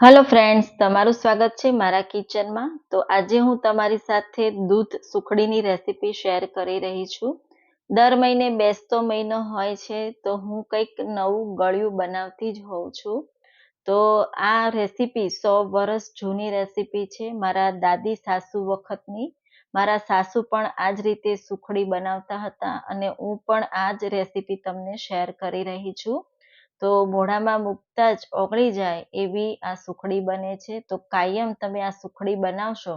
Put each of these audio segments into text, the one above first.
Hello friends, તમારું સ્વાગત છે મારા કિચનમાં. તો આજે હું તમારી સાથે દૂધ સુખડીની રેસીપી શેર કરી રહી છું. દર મહિને બેસતો મહિનો હોય છે તો હું કંઈક નવું ગળ્યું બનાવતી જ હોઉં છું. તો આ રેસીપી 100 વર્ષ જૂની રેસીપી છે મારા દાદી સાસુ વખતની. મારા સાસુ પણ આ જ રીતે સુખડી બનાવતા હતા અને હું પણ આ જ રેસીપી તમને શેર કરી રહી છું. તો મોઢામાં મૂકતા જ ઓગળી જાય એવી આ સુખડી બને છે. તો કાયમ તમે આ સુખડી બનાવશો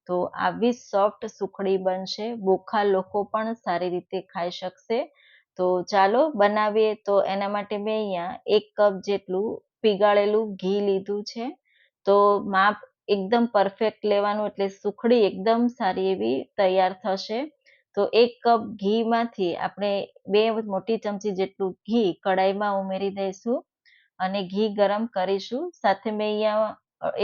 તો આવી સોફ્ટ સુખડી બનશે. બોખા લોકો પણ સારી રીતે ખાઈ શકશે. તો ચાલો બનાવીએ. તો એના માટે મેં અહીંયા 1 કપ જેટલું પીગાળેલું ઘી લીધું છે. તો માપ એકદમ પરફેક્ટ લેવાનું એટલે સુખડી એકદમ સારી એવી તૈયાર થશે. તો 1 કપ ઘીમાંથી આપણે 2 મોટી ચમચી જેટલું ઘી કડાઈમાં ઉમેરી દઈશું અને ઘી ગરમ કરીશું. સાથે મેં અહીંયા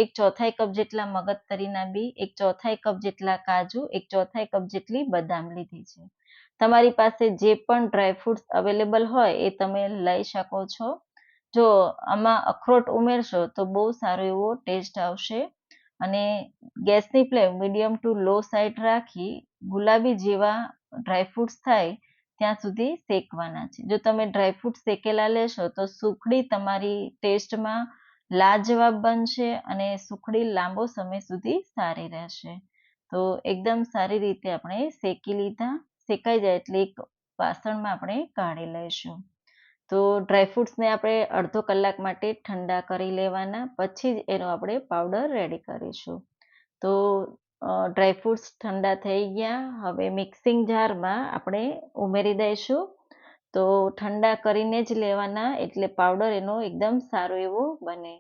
1/4 કપ જેટલા મગજતરીના બી, 1/4 કપ જેટલા કાજુ, 1/4 કપ જેટલી બદામ લીધી છે. તમારી પાસે જે પણ ડ્રાયફ્રૂટ્સ અવેલેબલ હોય એ તમે લઈ શકો છો. જો આમાં અખરોટ ઉમેરશો તો બહુ સારો એવો ટેસ્ટ આવશે. અને ગેસની flame medium to low side રાખી ગુલાબી જેવા ડ્રાયફ્રૂટ્સ થાય ત્યાં સુધી શેકવાના છે. જો તમે ડ્રાયફ્રૂટ શેકેલા લેશો તો સુખડી તમારી ટેસ્ટમાં લાજવાબ બનશે અને સુખડી લાંબો સમય સુધી સારી રહેશે. તો એકદમ સારી રીતે આપણે શેકી લીધા. શેકાઈ જાય એટલે એક વાસણમાં આપણે કાઢી લઈશું. તો ડ્રાયફ્રૂટ્સને આપણે અડધો કલાક માટે ઠંડા કરી લેવાના, પછી જ એનો આપણે પાવડર રેડી કરીશું. તો ડ્રાયફ્રૂટ્સ ઠંડા થઈ ગયા. હવે મિક્સિંગ જારમાં આપણે ઉમેરી દઈશું. તો ઠંડા કરીને જ લેવાના એટલે પાવડર એનો એકદમ સારો એવો બને.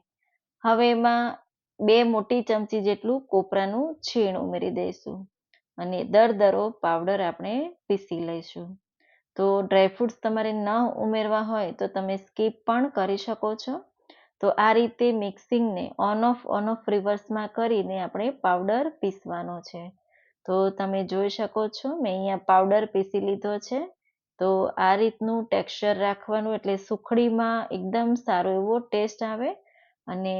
હવે એમાં 2 મોટી ચમચી જેટલું કોપરાનું છીણ ઉમેરી દઈશું અને દરદરો પાવડર આપણે પીસી લઈશું. તો ડ્રાયફ્રૂટ્સ તમારે ન ઉમેરવા હોય તો તમે સ્કીપ પણ કરી શકો છો. તો આ રીતે મિક્સિંગને ઓન ઓફ રિવર્સમાં કરીને આપણે પાવડર પીસવાનો છે. તો તમે જોઈ શકો છો મેં અહીંયા પાવડર પીસી લીધો છે. તો આ રીતનું ટેક્સચર રાખવાનું એટલે સુખડીમાં એકદમ સારો એવો ટેસ્ટ આવે અને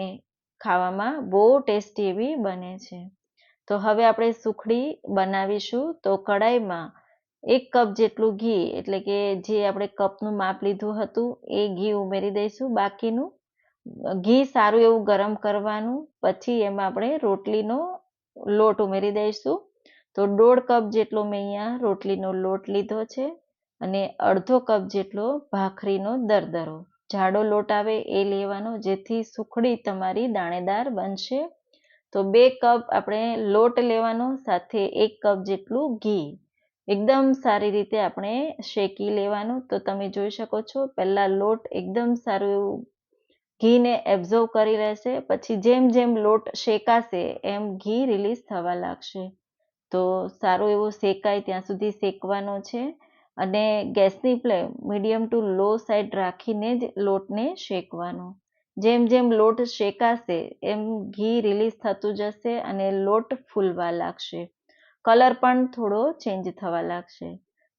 ખાવામાં બહુ ટેસ્ટી એવી બને છે. તો હવે આપણે સુખડી બનાવીશું. તો કડાઈમાં 1 કપ જેટલું ઘી એટલે કે જે આપણે કપનું માપ લીધું હતું એ ઘી ઉમેરી દઈશું. બાકીનું ઘી સારું એવું ગરમ કરવાનું. પછી એમાં આપણે રોટલીનો લોટ ઉમેરી દઈશું. તો 1.5 કપ જેટલો મેં અહીંયા રોટલીનો લોટ લીધો છે અને અડધો કપ જેટલો ભાખરીનો દરદરો જાડો લોટ આવે એ લેવાનો, જેથી સુખડી તમારી દાણેદાર બનશે. તો 2 કપ આપણે લોટ લેવાનો, સાથે 1 કપ જેટલું ઘી એકદમ સારી રીતે આપણે શેકી લેવાનું. તો તમે જોઈ શકો છો પહેલાં લોટ એકદમ સારું એવું ઘીને એબ્ઝોર્વ કરી રહેશે. પછી જેમ જેમ લોટ શેકાશે એમ ઘી રિલીઝ થવા લાગશે. તો સારો એવો શેકાય ત્યાં સુધી શેકવાનો છે અને ગેસની flame medium to low side રાખીને જ લોટને શેકવાનો. જેમ જેમ લોટ શેકાશે એમ ઘી રિલીઝ થતું જશે અને લોટ ફૂલવા લાગશે. કલર પણ થોડો ચેન્જ થવા લાગશે.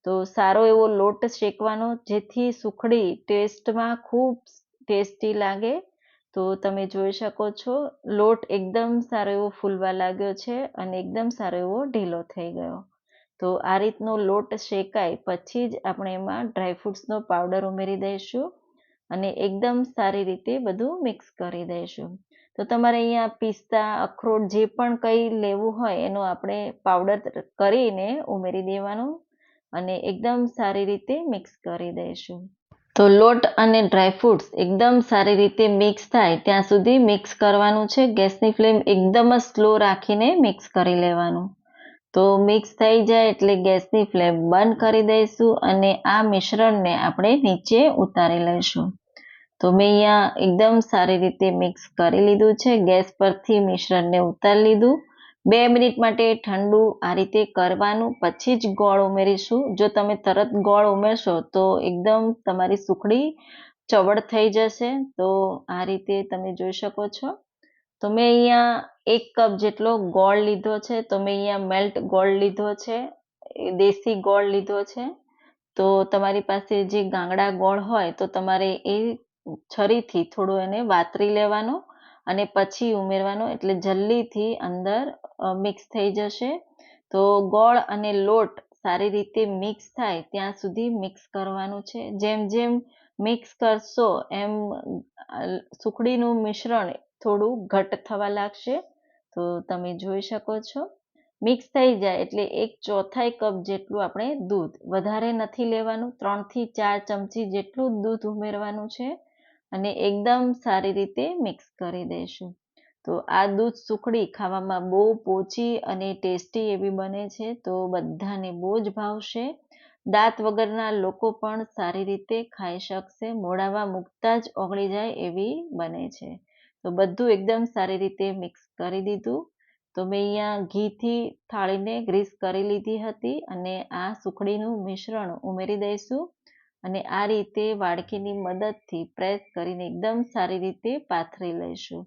તો સારો એવો લોટ શેકવાનો, જેથી સુખડી ટેસ્ટમાં ખૂબ ટેસ્ટી લાગે. તો તમે જોઈ શકો છો લોટ એકદમ સારો એવો ફૂલવા લાગ્યો છે અને એકદમ સારો એવો ઢીલો થઈ ગયો. તો આ રીતનો લોટ શેકાય પછી જ આપણે એમાં ડ્રાયફ્રૂટ્સનો પાવડર ઉમેરી દઈશું અને એકદમ સારી રીતે બધું મિક્સ કરી દઈશું. તો તમારે અહીંયા પિસ્તા, અખરોટ જે પણ કંઈ લેવું હોય એનો આપણે પાવડર કરીને ઉમેરી દેવાનો અને એકદમ સારી રીતે મિક્સ કરી દઈશું. તો લોટ અને ડ્રાયફ્રૂટ્સ એકદમ સારી રીતે મિક્સ થાય ત્યાં સુધી મિક્સ કરવાનું છે. ગેસની ફ્લેમ એકદમ જ સ્લો રાખીને મિક્સ કરી લેવાનું. તો મિક્સ થઈ જાય એટલે ગેસની ફ્લેમ બંધ કરી દઈશું અને આ મિશ્રણને આપણે નીચે ઉતારી લઈશું. તો મેં અહીંયા એકદમ સારી રીતે મિક્સ કરી લીધું છે. ગેસ પરથી મિશ્રણને ઉતારી લીધું. 2 મિનિટ માટે ઠંડુ આ રીતે કરવાનું, પછી જ ગોળ ઉમેરીશું. જો તમે તરત ગોળ ઉમેરશો તો એકદમ તમારી સુખડી ચવડ થઈ જશે. તો આ રીતે તમે જોઈ શકો છો. તો મેં અહીંયા 1 કપ જેટલો ગોળ લીધો છે. તો મેં અહીંયા મેલ્ટ ગોળ લીધો છે, દેશી ગોળ લીધો છે. તો તમારી પાસે જે ગાંગડા ગોળ હોય તો તમારે એ છરીથી થોડું એને વાતરી લેવાનો અને પછી ઉમેરવાનો, એટલે જલ્દીથી અંદર મિક્સ થઈ જશે. તો ગોળ અને લોટ સારી રીતે મિક્સ થાય ત્યાં સુધી મિક્સ કરવાનું છે. જેમ જેમ મિક્સ કરશો એમ સુખડીનું મિશ્રણ થોડું ઘટ્ટ થવા લાગશે. તો તમે જોઈ શકો છો. મિક્સ થઈ જાય એટલે 1/4 કપ જેટલું આપણે દૂધ, વધારે નથી લેવાનું, 3 થી 4 ચમચી જેટલું દૂધ ઉમેરવાનું છે અને એકદમ સારી રીતે મિક્સ કરી દઈશું. તો આ દૂધ સુખડી ખાવામાં બહુ પોચી અને ટેસ્ટી એવી બને છે, તો બધાને બહુ જ ભાવશે. દાંત વગરના લોકો પણ સારી રીતે ખાઈ શકશે, મોઢામાં મૂકતા જ ઓગળી જાય એવી બને છે. તો બધું એકદમ સારી રીતે મિક્સ કરી દીધું. તો મેં અહીંયા ઘીથી થાળીને ગ્રીસ કરી લીધી હતી અને આ સુખડીનું મિશ્રણ ઉમેરી દઈશું અને આ રીતે વાડકીની મદદથી પ્રેસ કરીને એકદમ સારી રીતે પાથરી લઈશું.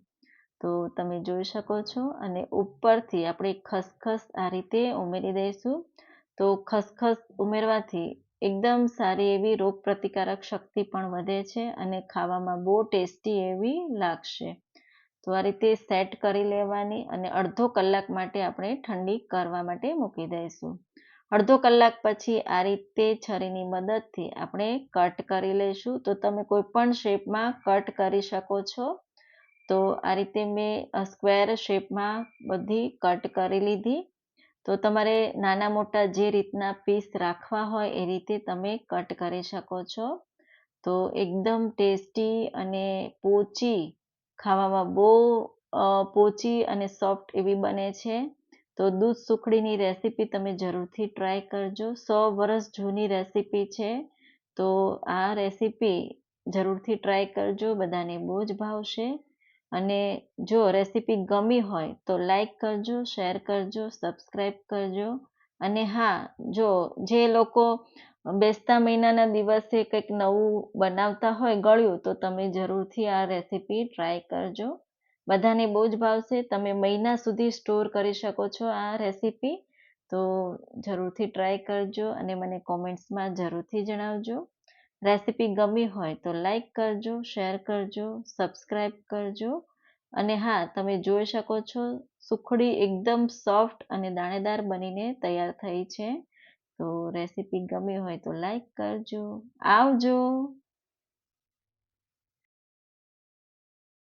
તો તમે જોઈ શકો છો અને ઉપરથી આપણે ખસખસ આ રીતે ઉમેરી દઈશું. તો ખસખસ ઉમેરવાથી એકદમ સારી એવી રોગપ્રતિકારક શક્તિ પણ વધે છે અને ખાવામાં બહુ ટેસ્ટી એવી લાગશે. તો આ રીતે સેટ કરી લેવાની અને અડધો કલાક માટે આપણે ઠંડી કરવા માટે મૂકી દઈશું. અડધો કલાક પછી આ રીતે છરીની મદદથી આપણે કટ કરી લઈશું. તો તમે કોઈ પણ શેપમાં કટ કરી શકો છો. તો આ રીતે મેં સ્ક્વેર શેપમાં બધી કટ કરી લીધી. તો તમારે નાના મોટા જે રીતના પીસ રાખવા હોય એ રીતે તમે કટ કરી શકો છો. તો એકદમ ટેસ્ટી અને પોચી, ખાવામાં બહુ પોચી અને સોફ્ટ એવી બને છે. તો દૂધ સુખડીની રેસીપી તમે જરૂરથી ટ્રાય કરજો. 100 વર્ષ જૂની રેસીપી છે. તો આ રેસીપી જરૂરથી ટ્રાય કરજો, બધાને બહુ જ ભાવશે. અને જો રેસીપી ગમી હોય તો લાઈક કરજો, શેર કરજો, સબસ્ક્રાઈબ કરજો. અને હા, જો જે લોકો બેસતા મહિનાના દિવસે કંઈક નવું બનાવતા હોય ગળ્યું, તો તમે જરૂરથી આ રેસીપી ટ્રાય કરજો. બધાને બહુ જ ભાવશે. તમે મહિના સુધી સ્ટોર કરી શકો છો આ રેસીપી. તો જરૂરથી ટ્રાય કરજો અને મને કોમેન્ટ્સમાં જરૂરથી જણાવજો. રેસીપી ગમી હોય તો લાઈક કરજો, શેર કરજો, સબસ્ક્રાઈબ કરજો. અને હા, તમે જોઈ શકો છો સુખડી એકદમ સોફ્ટ અને દાણેદાર બનીને તૈયાર થઈ છે. તો રેસીપી ગમી હોય તો લાઈક કરજો. આવજો.